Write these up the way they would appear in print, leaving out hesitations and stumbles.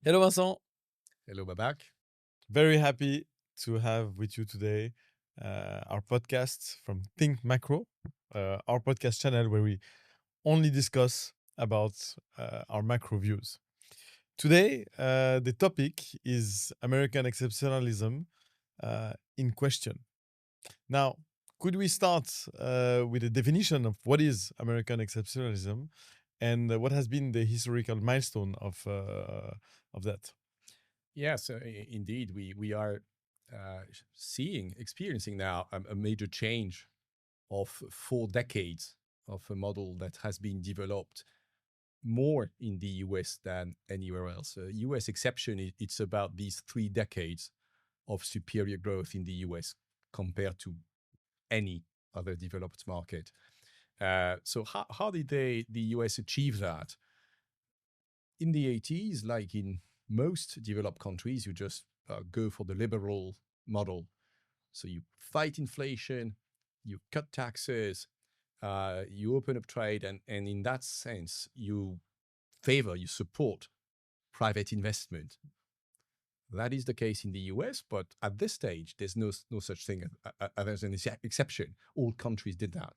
Hello, Vincent. Hello, Babak. Very happy to have with you today our podcast from ThinkMacro, our podcast channel where we only discuss about our macro views. Today, the topic is American exceptionalism in question. Now, could we start with a definition of what is American exceptionalism and what has been the historical milestone of that? Yes, indeed, we are experiencing now a major change of 4 decades of a model that has been developed more in the US than anywhere else. US exception, it's about these 3 decades of superior growth in the US compared to any other developed market. So how did the US achieve that? In the 80s, like in most developed countries, you just go for the liberal model. So you fight inflation, you cut taxes, you open up trade, and in that sense, you support private investment. That is the case in the US, but at this stage, there's no such thing as an exception. All countries did that.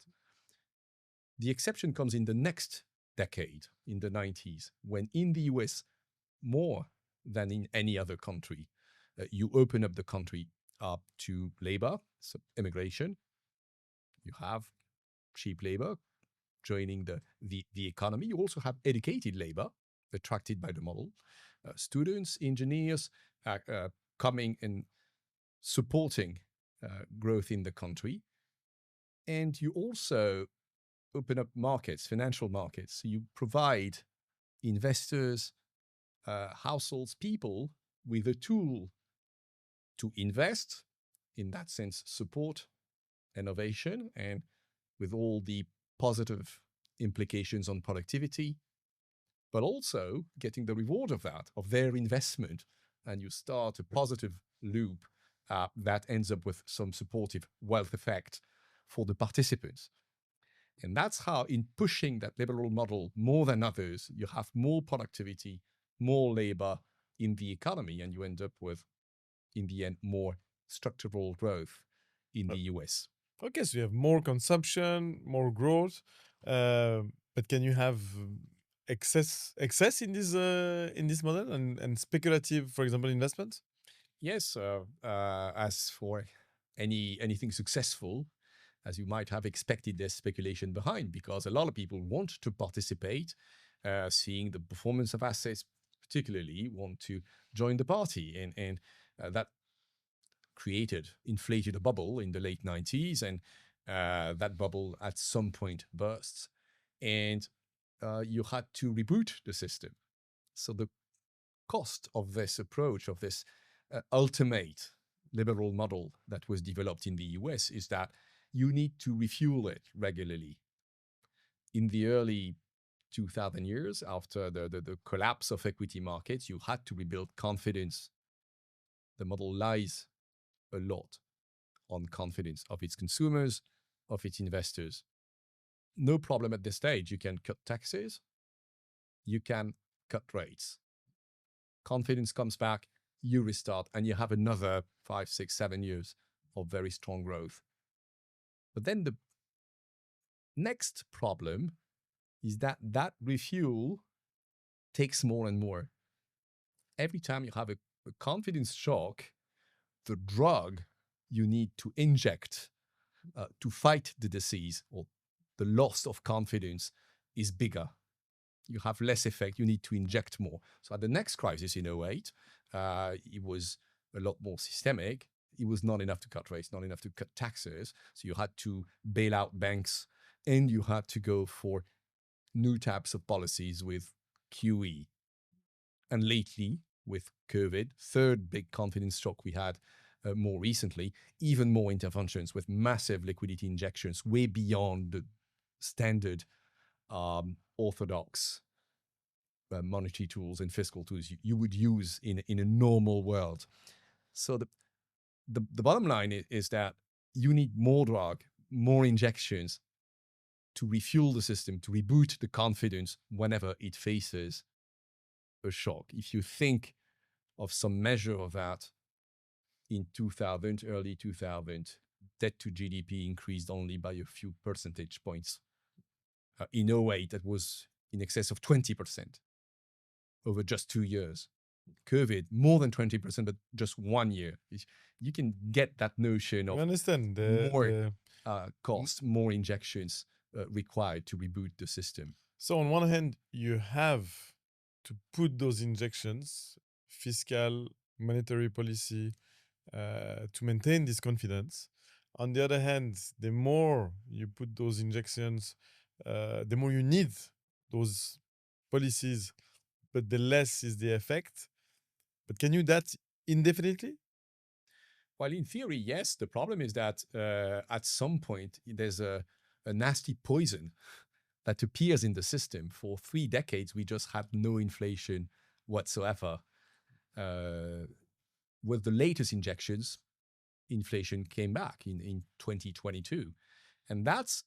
The exception comes in the next decade, in the 90s, when in the US, more than in any other country, you open up the country up to labor, so immigration. You have cheap labor joining the economy. You also have educated labor attracted by the model, students, engineers coming and supporting growth in the country. And you also open up markets, financial markets. So you provide investors, households, people with a tool to invest, in that sense, support innovation, and with all the positive implications on productivity, but also getting the reward of that, of their investment. And you start a positive loop that ends up with some supportive wealth effect for the participants. And that's how, in pushing that liberal model more than others, you have more productivity, more labor in the economy, and you end up with, in the end, more structural growth in the US. Okay, so you have more consumption, more growth, but can you have excess in this model and speculative, for example, investments? Yes, as for anything successful, as you might have expected, there's speculation behind, because a lot of people want to participate, seeing the performance of assets, particularly want to join the party, and that inflated a bubble in the late 90s, and that bubble at some point bursts, and you had to reboot the system. So the cost of this approach, of this ultimate liberal model that was developed in the US, is that you need to refuel it regularly. In the early 2000 years, after the collapse of equity markets, you had to rebuild confidence. The model lies a lot on confidence of its consumers, of its investors. No problem at this stage. You can cut taxes, you can cut rates. Confidence comes back, you restart, and you have another 5, 6, 7 years of very strong growth. But then the next problem is that refuel takes more and more. Every time you have a confidence shock, the drug you need to inject to fight the disease or the loss of confidence is bigger. You have less effect, you need to inject more. So at the next crisis in 08, it was a lot more systemic. It was not enough to cut rates, not enough to cut taxes. So you had to bail out banks, and you had to go for new types of policies with QE. And lately, with COVID, third big confidence shock we had more recently, even more interventions with massive liquidity injections way beyond the standard orthodox monetary tools and fiscal tools you would use in a normal world. So the bottom line is that you need more drug, more injections to refuel the system, to reboot the confidence whenever it faces a shock. If you think of some measure of that in 2000, early 2000, debt to GDP increased only by a few percentage points. In 08, that was in excess of 20% over just 2 years. COVID, more than 20%, but just 1 year. You can get that notion I of understand more cost, more injections required to reboot the system. So on one hand, you have to put those injections, fiscal, monetary policy, to maintain this confidence. On the other hand, the more you put those injections, the more you need those policies, but the less is the effect. But can you do that indefinitely? Well, in theory, yes. The problem is that at some point, there's a nasty poison that appears in the system. For 3 decades, we just had no inflation whatsoever. With the latest injections, inflation came back in 2022. And that's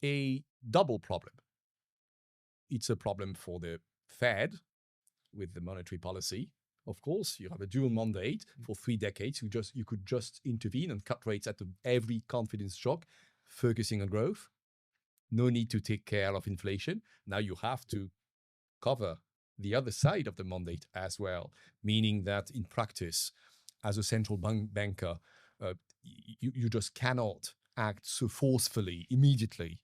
a double problem. It's a problem for the Fed with the monetary policy. Of course, you have a dual mandate for 3 decades. You could just intervene and cut rates at every confidence shock, focusing on growth. No need to take care of inflation. Now you have to cover the other side of the mandate as well, meaning that in practice, as a central banker, you just cannot act so forcefully immediately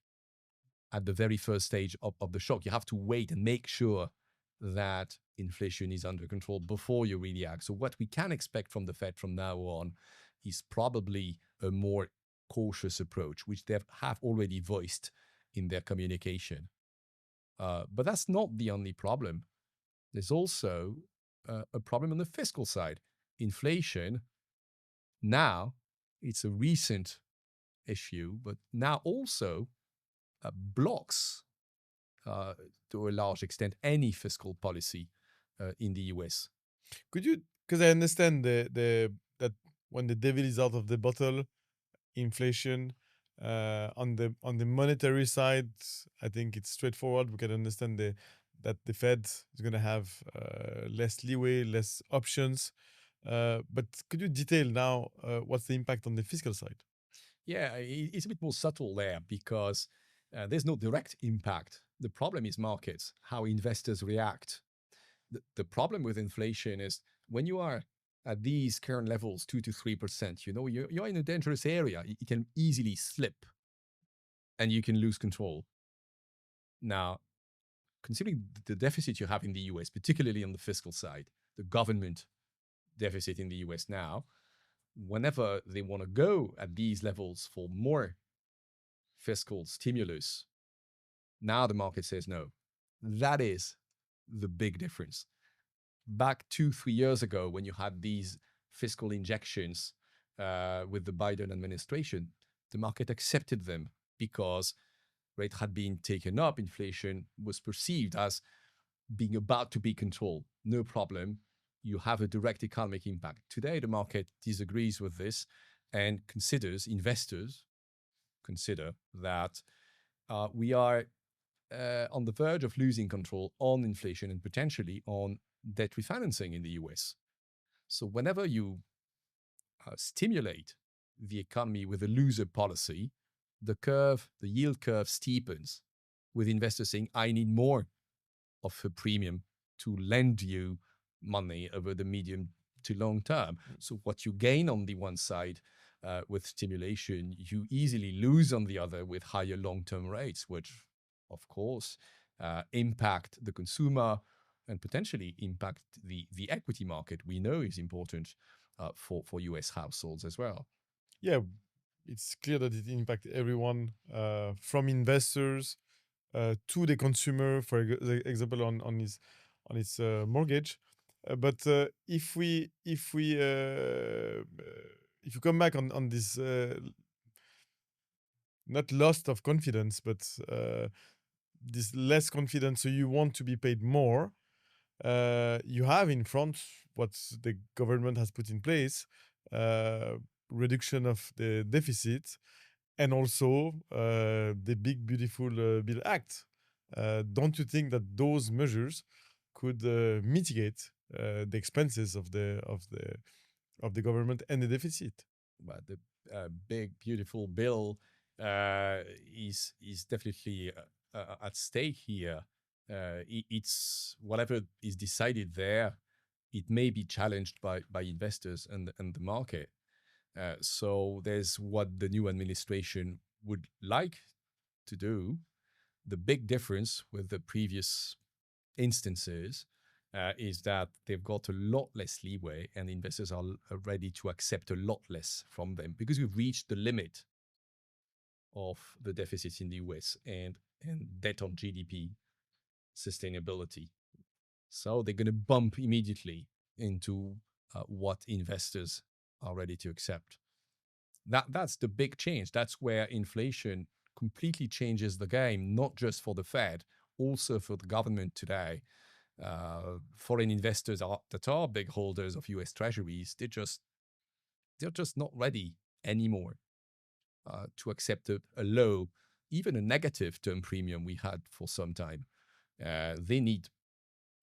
at the very first stage of the shock. You have to wait and make sure that inflation is under control before you really act. So what we can expect from the Fed from now on is probably a more cautious approach, which they have already voiced in their communication. But that's not the only problem. There's also a problem on the fiscal side. Inflation, now, it's a recent issue, but now also blocks, to a large extent, any fiscal policy in the US. Could you, because I understand that when the devil is out of the bottle, inflation, on the monetary side, I think it's straightforward. We can understand that the Fed is going to have less leeway, less options. But could you detail now what's the impact on the fiscal side? Yeah, it's a bit more subtle there because there's no direct impact. The problem is markets, how investors react. The problem with inflation is when you are at these current levels, 2 to 3%, you're in a dangerous area. You can easily slip and you can lose control. Now, considering the deficit you have in the US, particularly on the fiscal side, the government deficit in the US now, whenever they want to go at these levels for more fiscal stimulus, now the market says no. That is the big difference. Back 2-3 years ago, when you had these fiscal injections with the Biden administration, the market accepted them because rate had been taken up. Inflation was perceived as being about to be controlled. No problem. You have a direct economic impact. Today, the market disagrees with this and investors consider that we are on the verge of losing control on inflation and potentially on debt refinancing in the US. So whenever you stimulate the economy with a looser policy, the yield curve steepens, with investors saying, I need more of a premium to lend you money over the medium to long term. So what you gain on the one side with stimulation, you easily lose on the other with higher long-term rates, which, of course, impact the consumer and potentially impact the equity market. We know is important for US households as well. Yeah, it's clear that it impacts everyone, from investors to the consumer, for example, on his mortgage. But if we come back on this, not loss of confidence, but this less confidence, so you want to be paid more. You have in front what the government has put in place, reduction of the deficit, and also the big beautiful bill act. Don't you think that those measures could mitigate the expenses of the government and the deficit. But the big beautiful bill is definitely at stake here. It's whatever is decided there. It may be challenged by investors and the market. So there's what the new administration would like to do. The big difference with the previous instances is that they've got a lot less leeway and investors are ready to accept a lot less from them because we've reached the limit of the deficits in the US and debt on GDP sustainability. So they're going to bump immediately into what investors are ready to accept. That's the big change. That's where inflation completely changes the game, not just for the Fed, also for the government today. Foreign investors that are big holders of US Treasuries, they're just not ready anymore to accept a low, even a negative term premium we had for some time. They need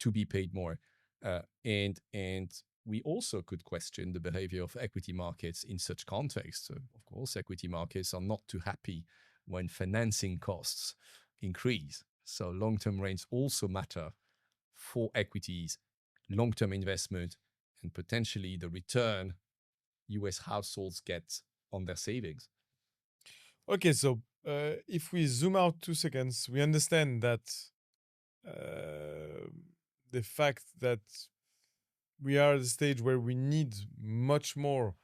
to be paid more, and we also could question the behavior of equity markets in such contexts. Of course, equity markets are not too happy when financing costs increase. So long-term rates also matter for equities, long-term investment, and potentially the return US households get on their savings. Okay, so if we zoom out 2 seconds, we understand that the fact that we are at a stage where we need much more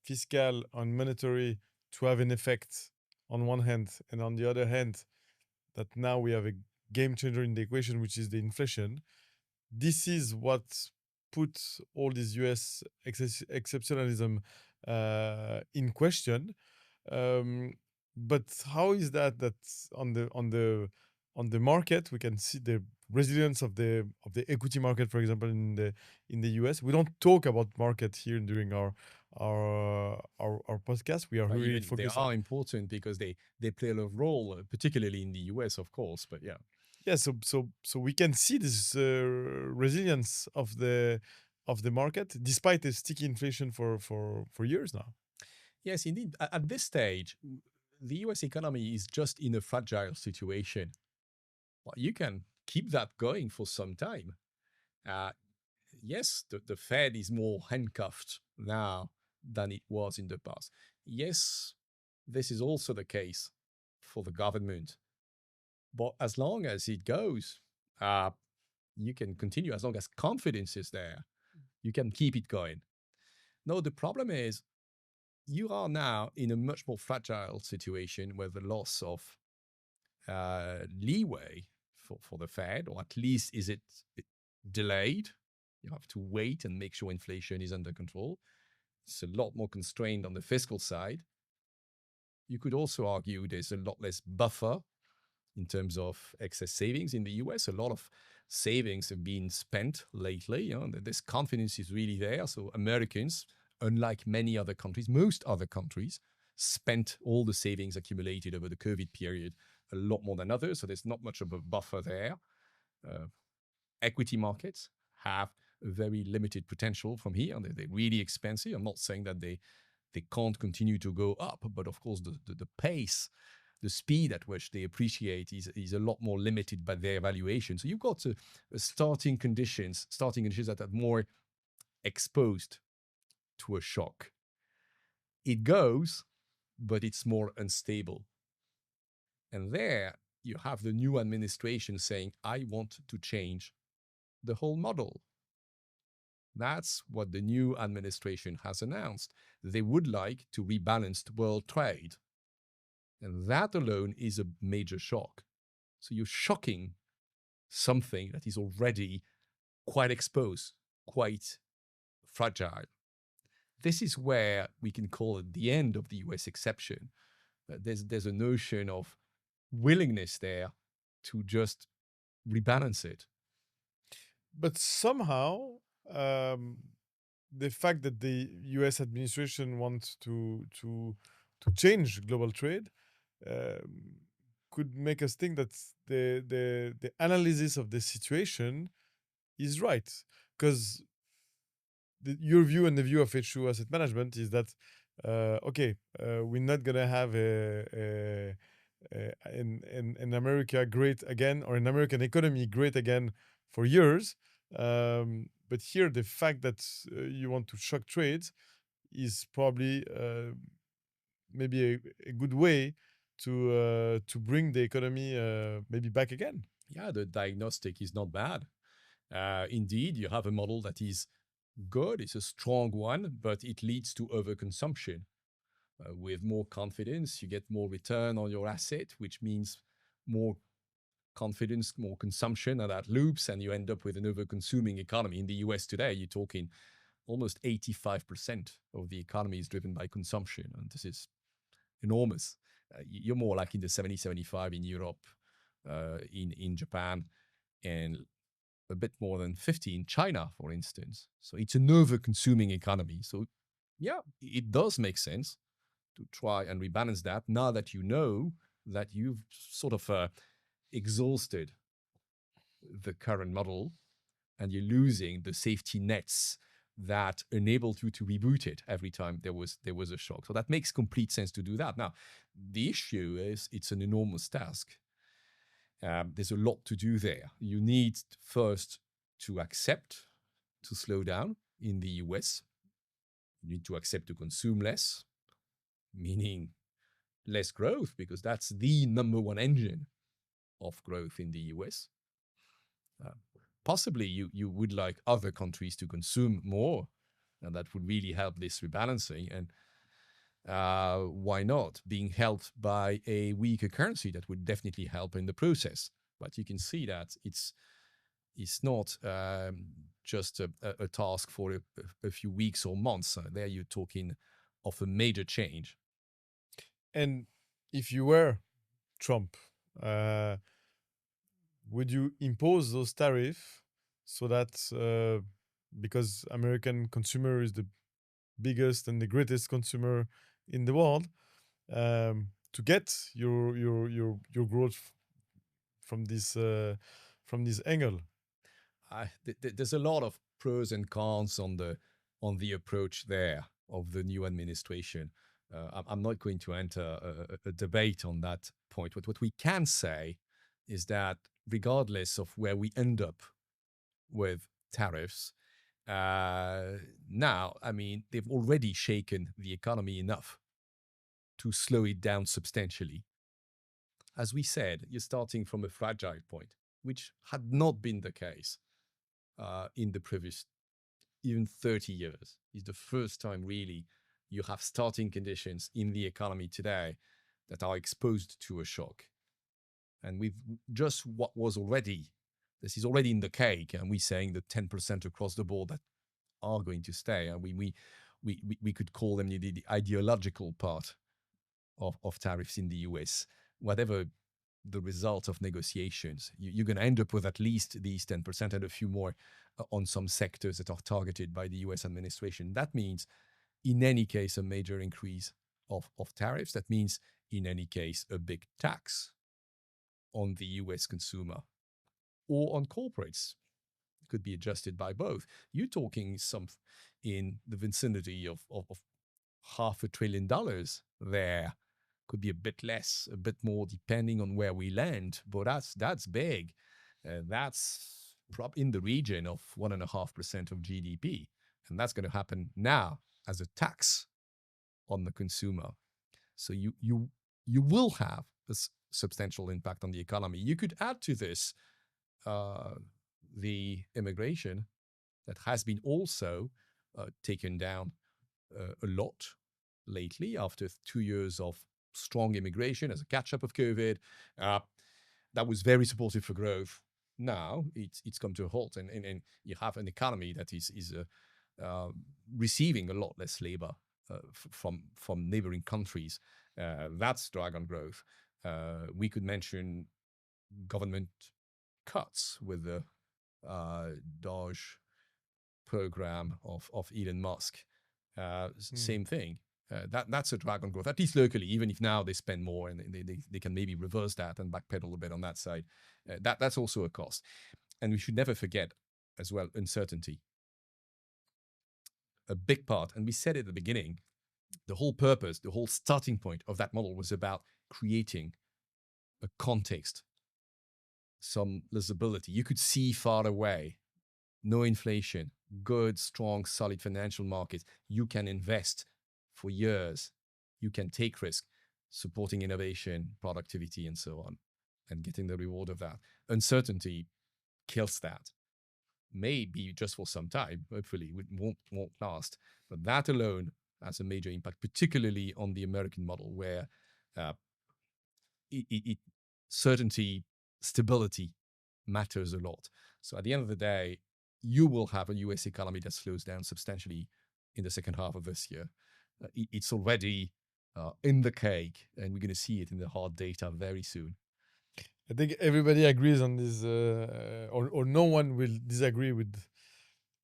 fiscal and monetary to have an effect on one hand, and on the other hand, that now we have a game changer in the equation, which is the inflation. This is what put all this US exceptionalism in question. But how is that on the market we can see the resilience of the equity market, for example, in the US? We don't talk about market here during our podcast. We are But really even they focused on. are important because they play a role, particularly in the US, of course. But yeah, Yeah, so we can see this resilience of the market despite the sticky inflation for years now. yes, indeed. At this stage, the US economy is just in a fragile situation. Well, you can keep that going for some time. Uh, yes, the Fed is more handcuffed now than it was in the past. Yes, this is also the case for the government. But as long as it goes, you can continue. As long as confidence is there, you can keep it going. No, the problem is you are now in a much more fragile situation where the loss of leeway for the Fed, or at least is it delayed? You have to wait and make sure inflation is under control. It's a lot more constrained on the fiscal side. You could also argue there's a lot less buffer in terms of excess savings in the US. A lot of savings have been spent lately. You know, this confidence is really there. So Americans, unlike many other countries, most other countries, spent all the savings accumulated over the COVID period a lot more than others. So there's not much of a buffer there. Equity markets have a very limited potential from here. They're really expensive. I'm not saying that they can't continue to go up, but of course the pace, the speed at which they appreciate is a lot more limited by their valuation. So you've got starting conditions that are more exposed to a shock. It goes, but it's more unstable. And there you have the new administration saying, I want to change the whole model. That's what the new administration has announced. They would like to rebalance world trade. And that alone is a major shock. So you're shocking something that is already quite exposed, quite fragile. This is where we can call it the end of the US exception. There's a notion of willingness there to just rebalance it. But somehow, the fact that the U.S. administration wants to change global trade could make us think that the analysis of the situation is right. because your view and the view of H2O Asset Management is that okay, we're not gonna have in America great again, or an American economy great again for years. But here, the fact that you want to shock trades is probably maybe a good way to bring the economy maybe back again. Yeah, the diagnostic is not bad. Indeed, you have a model that is good, it's a strong one, but it leads to overconsumption. With more confidence, you get more return on your asset, which means more confidence, more consumption, and that loops, and you end up with an over-consuming economy. In the US today, you're talking almost 85% of the economy is driven by consumption, and this is enormous. You're more like in the 70, 75 in Europe, in Japan, and a bit more than 50 in China, for instance. So it's an over-consuming economy. So yeah, it does make sense to try and rebalance that now that you know that you've sort of exhausted the current model and you're losing the safety nets that enabled you to reboot it every time there was a shock. So that makes complete sense to do that. Now, the issue is it's an enormous task. There's a lot to do there. You need first to accept to slow down in the US. You need to accept to consume less, meaning less growth, because that's the number one engine of growth in the US. Possibly you would like other countries to consume more, and that would really help this rebalancing. And why not? Being helped by a weaker currency, that would definitely help in the process. But you can see that it's not just a task for a few weeks or months. There you're talking of a major change. And if you were Trump, would you impose those tariffs so that because American consumer is the biggest and the greatest consumer in the world, to get your growth from this angle? There's a lot of pros and cons on the approach there of the new administration. I'm not going to enter a debate on that point. But what we can say is that regardless of where we end up with tariffs, now, I mean, they've already shaken the economy enough to slow it down substantially. As we said, you're starting from a fragile point, which had not been the case in the previous even 30 years. It's the first time really you have starting conditions in the economy today that are exposed to a shock. And with just what was already, this is already in the cake, and we're saying the 10% across the board that are going to stay. And we could call them the ideological part of tariffs in the US. Whatever the result of negotiations, you're going to end up with at least these 10% and a few more on some sectors that are targeted by the US administration. That means, in any case, a major increase of tariffs. That means, in any case, a big tax on the US consumer or on corporates. It could be adjusted by both. You're talking some in the vicinity of $500 billion there. Could be a bit less, a bit more, depending on where we land. But that's big. That's in the region of 1.5% of GDP, and that's going to happen now as a tax on the consumer. So you will have a substantial impact on the economy. You could add to this the immigration that has been also taken down a lot lately after 2 years of strong immigration as a catch-up of COVID. That was very supportive for growth. Now it's come to a halt, and you have an economy that is receiving a lot less labor from neighboring countries. That's drag on growth. We could mention government cuts with the Doge program of Elon Musk. Same thing. That's a drag on growth, at least locally, even if now they spend more and they can maybe reverse that and backpedal a bit on that side. That's also a cost. And we should never forget as well uncertainty. A big part, and we said it at the beginning, the whole purpose, the whole starting point of that model was about creating a context, some visibility. You could see far away, no inflation, good, strong, solid financial markets. You can invest for years. You can take risk, supporting innovation, productivity, and so on, and getting the reward of that. Uncertainty kills that. Maybe just for some time, hopefully, it won't last. But that alone has a major impact, particularly on the American model, where uh, certainty, stability matters a lot. So at the end of the day, you will have a US economy that slows down substantially in the second half of this year. It's already in the cake, and we're going to see it in the hard data very soon. I think everybody agrees on this, or no one will disagree with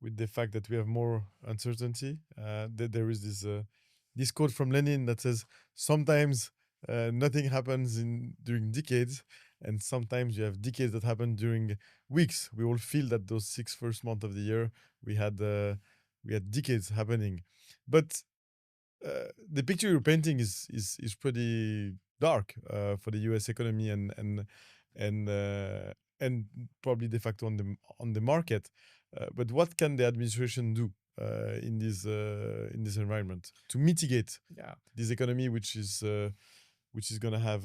the fact that we have more uncertainty. That there is this quote from Lenin that says, "Sometimes nothing happens during decades, and sometimes you have decades that happen during weeks." We all feel that those 6 first months of the year we had decades happening, but the picture you're painting is pretty dark for the U.S. economy and probably de facto on the market. But what can the administration do in this environment to mitigate this economy, which is going to have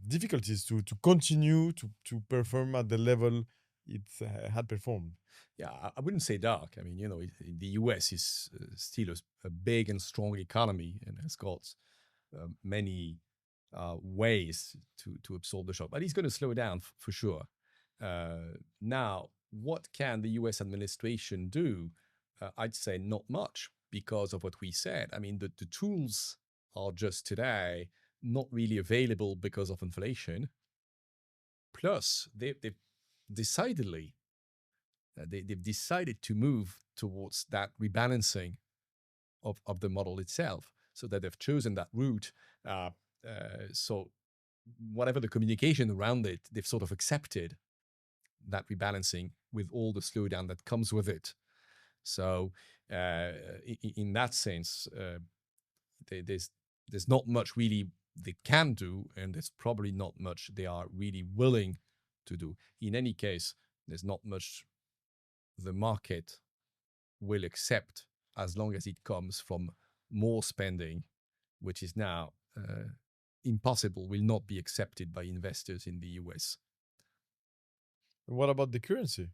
difficulties to continue to perform at the level it had performed? Yeah, I wouldn't say dark. I mean, the US is still a big and strong economy and has got many ways to absorb the shock, but it's going to slow down for sure. Now, what can the US administration do? I'd say not much because of what we said. I mean, the tools are just today not really available because of inflation. Plus, they've decidedly they've decided to move towards that rebalancing of the model itself, so that they've chosen that route. So whatever the communication around it, they've sort of accepted that rebalancing with all the slowdown that comes with it. So in that sense, there's not much really they can do, and there's probably not much they are really willing to do. In any case, there's not much the market will accept as long as it comes from more spending, which is now impossible, will not be accepted by investors in the US. What about the currency?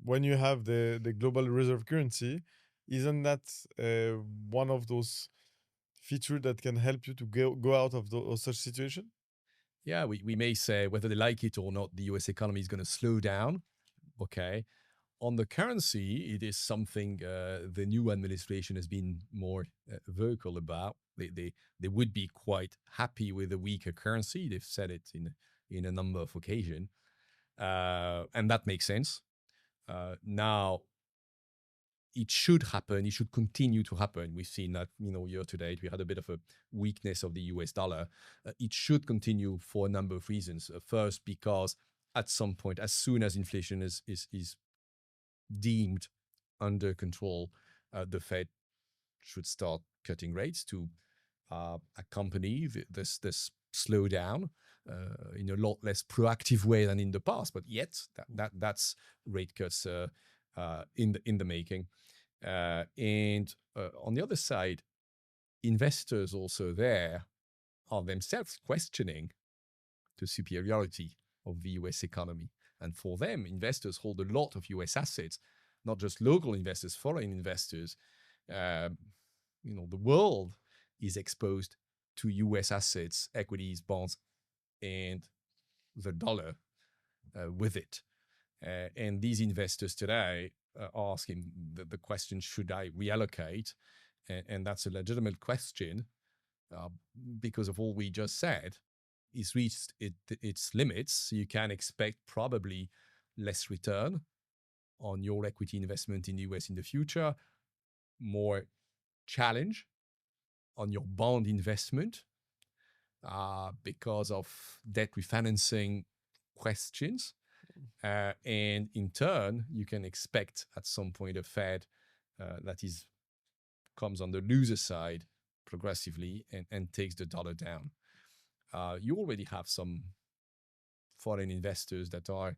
When you have the global reserve currency, isn't that one of those features that can help you to go out of such situation? Yeah, we may say whether they like it or not, the US economy is going to slow down. Okay. On the currency, it is something the new administration has been more vocal about. They would be quite happy with a weaker currency. They've said it in a number of occasions, and that makes sense. Now, it should happen. It should continue to happen. We've seen that, year to date, we had a bit of a weakness of the US dollar. It should continue for a number of reasons. First, because at some point, as soon as inflation is deemed under control, the Fed should start cutting rates to accompany this slowdown in a lot less proactive way than in the past. But yet, that's rate cuts in the making. And on the other side, investors also there are themselves questioning the superiority of the US economy. And for them, investors hold a lot of US assets, not just local investors, foreign investors. The world is exposed to US assets, equities, bonds, and the dollar with it. And these investors today are asking the question, should I reallocate? And that's a legitimate question because of all we just said. It's reached its limits. You can expect probably less return on your equity investment in the US in the future, more challenge on your bond investment because of debt refinancing questions. And in turn, you can expect at some point a Fed that comes on the loser side progressively and takes the dollar down. You already have some foreign investors that are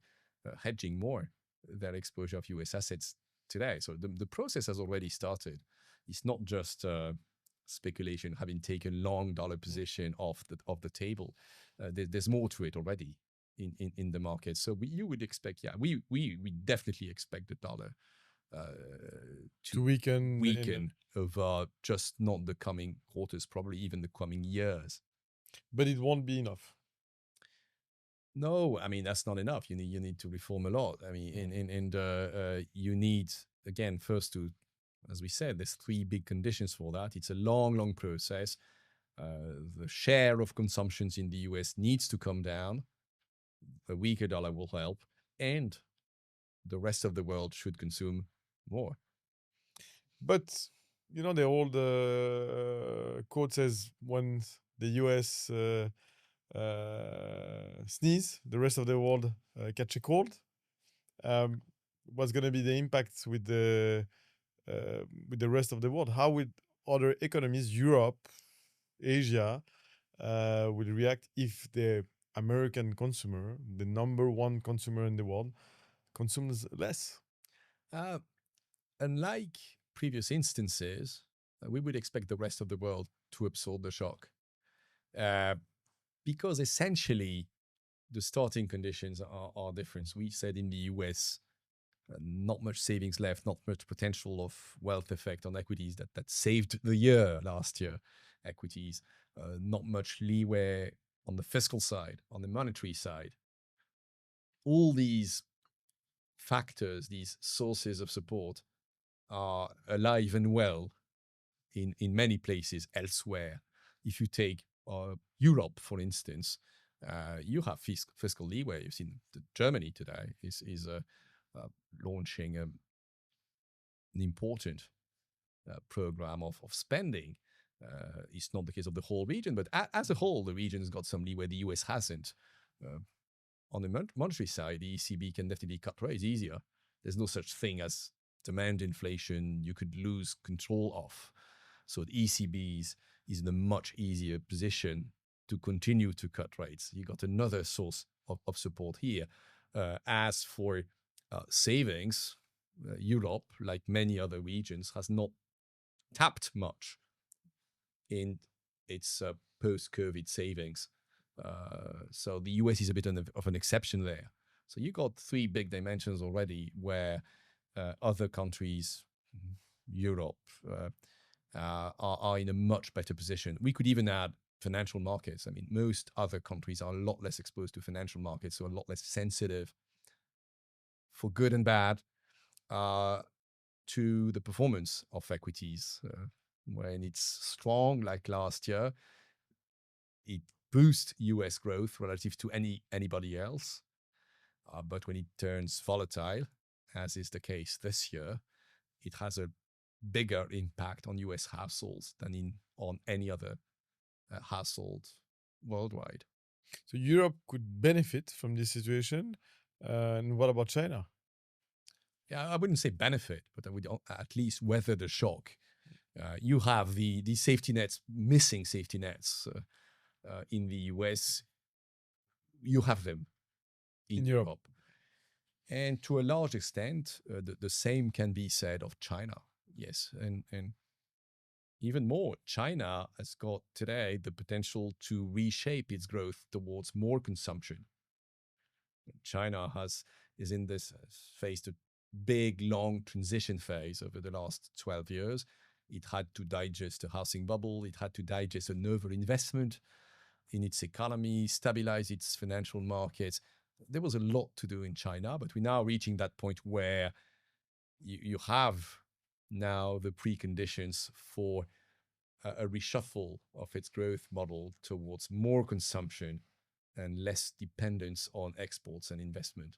hedging more their exposure of US assets today. So the process has already started. It's not just speculation having taken long dollar position off the table. There's more to it already in the market. So you would expect, we definitely expect the dollar To to weaken weaken over just not the coming quarters, probably even the coming years. but it won't be enough. No, I mean that's not enough. You need to reform a lot. I mean, you need again first to, as we said, there's three big conditions for that. It's a long process. The share of consumptions in the US needs to come down. A weaker dollar will help, and the rest of the world should consume more. But you know the old quote says when the US sneeze, the rest of the world catch a cold. What's going to be the impact with the rest of the world? How would other economies, Europe, Asia, will react if the American consumer, the number one consumer in the world, consumes less? Uh, Unlike previous instances, we would expect the rest of the world to absorb the shock. Because essentially the starting conditions are different. We said in the US, not much savings left, not much potential of wealth effect on equities that saved the year last year. Equities, not much leeway on the fiscal side, on the monetary side. All these factors, these sources of support, are alive and well in many places elsewhere. If you take Europe, for instance, you have fiscal leeway. You've seen Germany today is launching an important program of spending. It's not the case of the whole region, but as a whole, the region has got some leeway the US hasn't. On the monetary side, the ECB can definitely cut rates easier. There's no such thing as demand inflation you could lose control of. So the ECB is in a much easier position to continue to cut rates. You got another source of support here. As for savings, Europe, like many other regions, has not tapped much in its post-COVID savings. So the US is a bit of an exception there. So you got three big dimensions already where other countries, Europe, are in a much better position. We could even add financial markets. I mean, most other countries are a lot less exposed to financial markets, so a lot less sensitive, for good and bad, to the performance of equities. When it's strong, like last year, it boosts US growth relative to anybody else. But when it turns volatile, as is the case this year, it has a bigger impact on US households than on any other household worldwide. So Europe could benefit from this situation. And what about China? Yeah, I wouldn't say benefit, but I would at least weather the shock. You have the safety nets, missing safety nets in the US. You have them in Europe. And to a large extent, the same can be said of China. Yes, and even more, China has got today the potential to reshape its growth towards more consumption. China is in this faced a big, long transition phase over the last 12 years. It had to digest a housing bubble. It had to digest an overinvestment in its economy, stabilize its financial markets. There was a lot to do in China, but we're now reaching that point where you have now the preconditions for a reshuffle of its growth model towards more consumption and less dependence on exports and investment.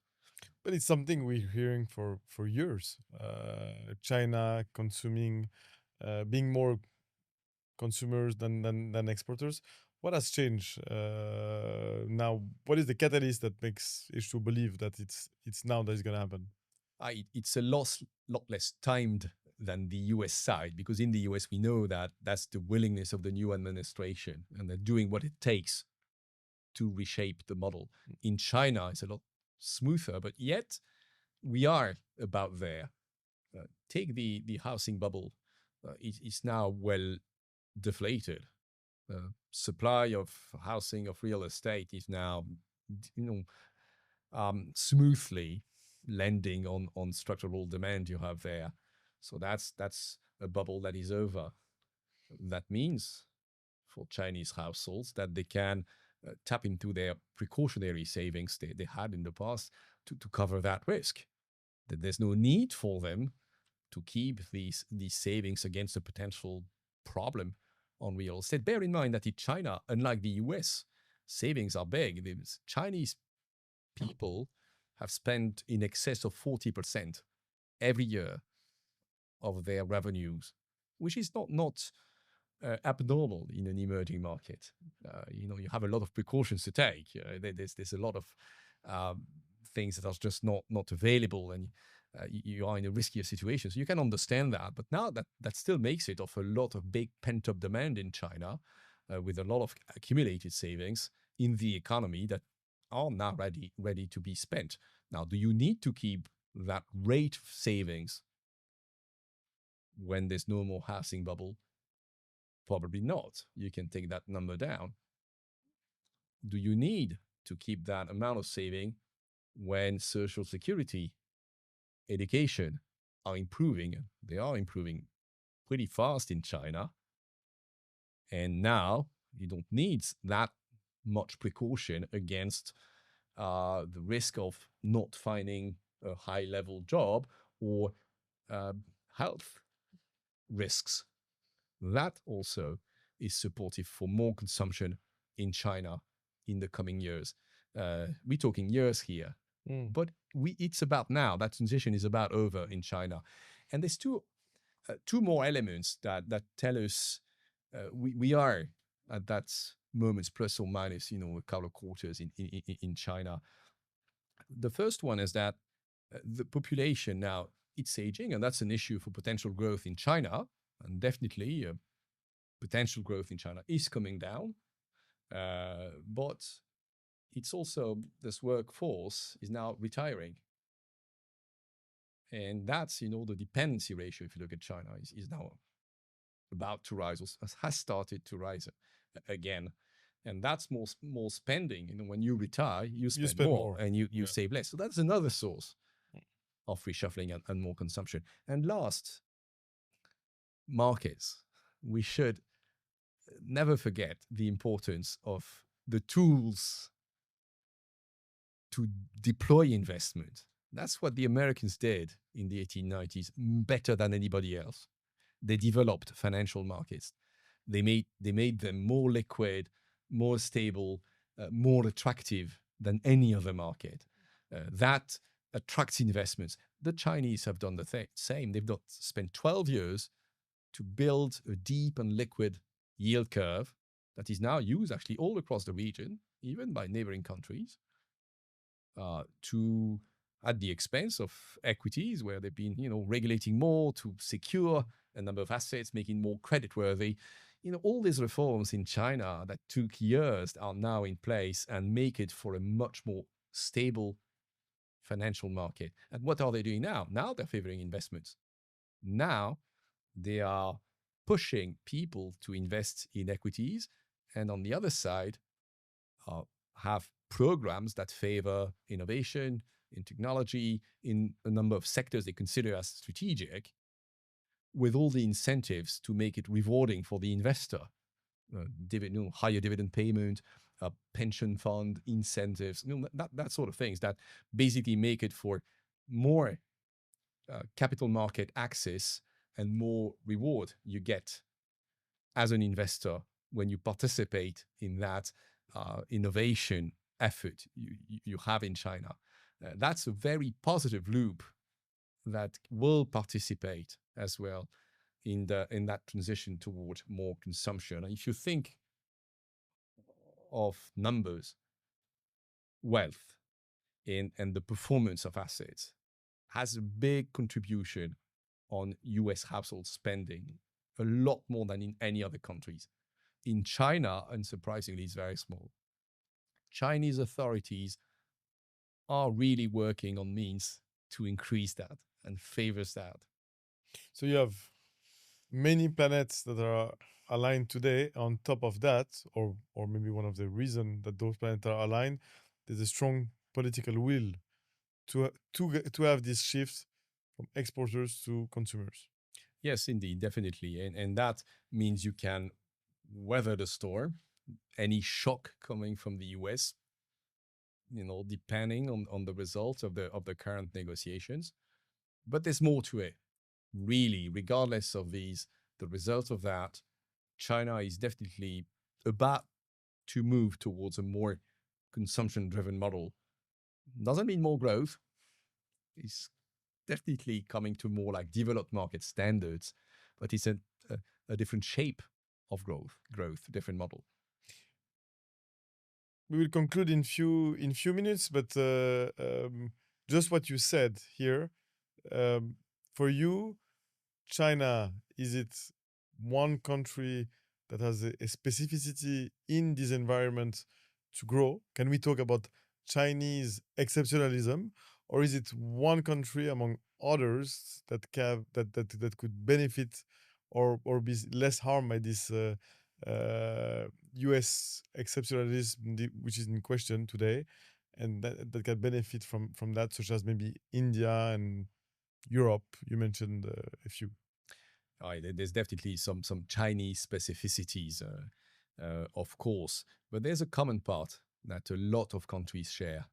But it's something we're hearing for years. China consuming, being more consumers than exporters. What has changed now? What is the catalyst that makes H2 believe that it's now that it's gonna happen? It's a lot less timed than the US side, because in the US we know that that's the willingness of the new administration and they're doing what it takes to reshape the model. In China, it's a lot smoother, but yet we are about there. Take the housing bubble. It's now well deflated. Supply of housing, of real estate is now, smoothly lending on structural demand you have there. So that's a bubble that is over. That means for Chinese households that they can tap into their precautionary savings they had in the past to cover that risk. That there's no need for them to keep these savings against a potential problem on real estate. Bear in mind that in China, unlike the US, savings are big. The Chinese people have spent in excess of 40% every year of their revenues, which is not abnormal in an emerging market. You have a lot of precautions to take. There's a lot of things that are just not available, and you are in a riskier situation. So you can understand that. But now that still makes it of a lot of big pent-up demand in China, with a lot of accumulated savings in the economy that are now ready to be spent. Now, do you need to keep that rate of savings when there's no more housing bubble? Probably not. You can take that number down. Do you need to keep that amount of saving when social security, education are improving? They are improving pretty fast in China. And now you don't need that much precaution against the risk of not finding a high-level job or health risks. That also is supportive for more consumption in China in the coming years. We're talking years here, but it's about now. That transition is about over in China. And there's two more elements that tell us we are at that moment, plus or minus, a couple of quarters in China. The first one is that the population now, it's aging, and that's an issue for potential growth in China. And definitely potential growth in China is coming down. But it's also, this workforce is now retiring. And that's, the dependency ratio, if you look at China, is now about to rise, or has started to rise again. And that's more spending. When you retire, you spend more and you save less. So that's another source of reshuffling and more consumption. And last, markets. We should never forget the importance of the tools to deploy investment. That's what the Americans did in the 1890s better than anybody else. They developed financial markets. They made them more liquid, more stable, more attractive than any other market. That attracts investments. The Chinese have done the same. They've spent 12 years to build a deep and liquid yield curve that is now used actually all across the region, even by neighboring countries, at the expense of equities, where they've been, regulating more to secure a number of assets, making more creditworthy. All these reforms in China that took years are now in place and make it for a much more stable financial market. And what are they doing now? Now they're favoring investments. Now they are pushing people to invest in equities, and on the other side, have programs that favor innovation in technology in a number of sectors they consider as strategic, with all the incentives to make it rewarding for the investor. Higher dividend payment, pension fund incentives, that sort of things that basically make it for more capital market access and more reward you get as an investor when you participate in that innovation effort you have in China. That's a very positive loop that will participate as well in that transition toward more consumption. And if you think of numbers, wealth, and the performance of assets has a big contribution on US household spending, a lot more than in any other countries. In China, unsurprisingly, it's very small. Chinese authorities are really working on means to increase that and favors that. So you have many planets that are aligned today. On top of that, or maybe one of the reasons that those planets are aligned, there's a strong political will to have this shift from exporters to consumers. Yes, indeed, definitely. And that means you can weather the storm, any shock coming from the US, depending on the results of the current negotiations. But there's more to it. Really, regardless of the results of that, China is definitely about to move towards a more consumption-driven model. Doesn't mean more growth. It's definitely coming to more like developed market standards, but it's a different shape of growth, different model. We will conclude in few minutes, but just what you said here. For you, China, is it one country that has a specificity in this environment to grow? Can we talk about Chinese exceptionalism, or is it one country among others that could benefit or be less harmed by this US exceptionalism, which is in question today, and that can benefit from that, such as maybe India and Europe? You mentioned a few. There's definitely some Chinese specificities, of course, but there's a common part that a lot of countries share.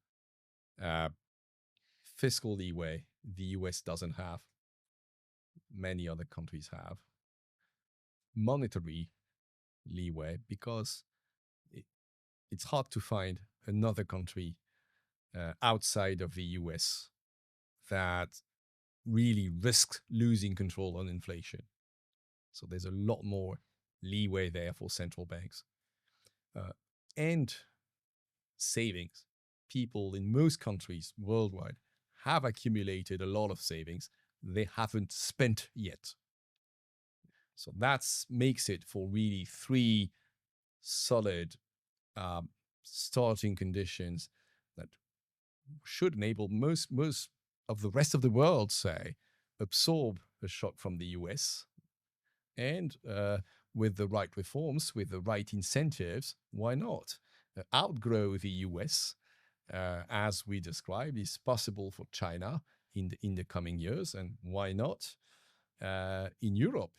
Fiscal leeway, the US doesn't have. Many other countries have. Monetary leeway, because it's hard to find another country outside of the US that really risks losing control on inflation. So there's a lot more leeway there for central banks. And savings. People in most countries worldwide have accumulated a lot of savings they haven't spent yet. So that makes it for really three solid starting conditions that should enable most of the rest of the world, say, absorb a shock from the US. And with the right reforms, with the right incentives, why not? Outgrow the US, as we described, is possible for China in the coming years. And why not in Europe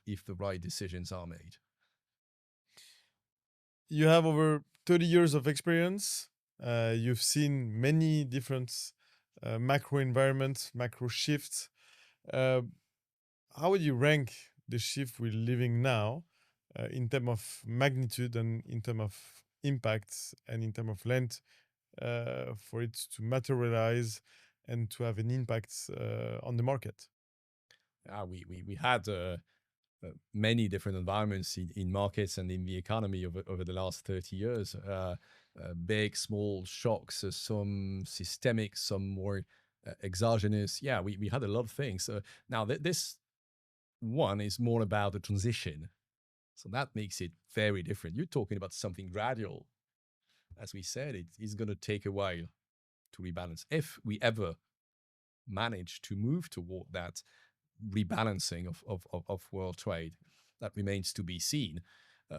if the right decisions are made? You have over 30 years of experience. You've seen many different macro environments, macro shifts. How would you rank the shift we're living now in terms of magnitude and in terms of impact and in terms of length for it to materialize and to have an impact on the market? We had many different environments in markets and in the economy over the last 30 years. Big, small shocks, some systemic, some more exogenous. Yeah, we had a lot of things. Now, this one is more about the transition. So that makes it very different. You're talking about something gradual. As we said, it is going to take a while to rebalance. If we ever manage to move toward that rebalancing of world trade, that remains to be seen.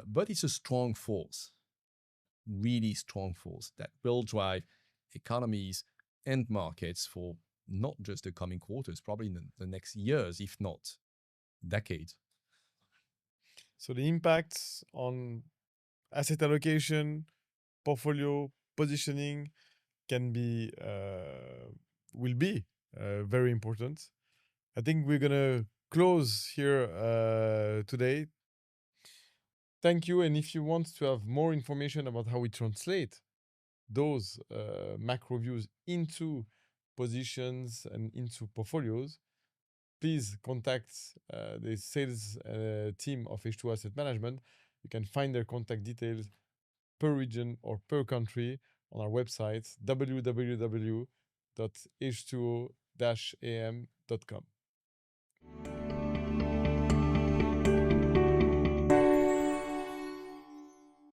But it's a strong force, really strong force that will drive economies and markets for not just the coming quarters, probably in the next years, if not decades. So the impacts on asset allocation, portfolio positioning can be will be very important. I think we're gonna close here today. Thank you. And if you want to have more information about how we translate those macro views into positions and into portfolios, please contact the sales team of H2O Asset Management. You can find their contact details per region or per country on our website www.h2o-am.com.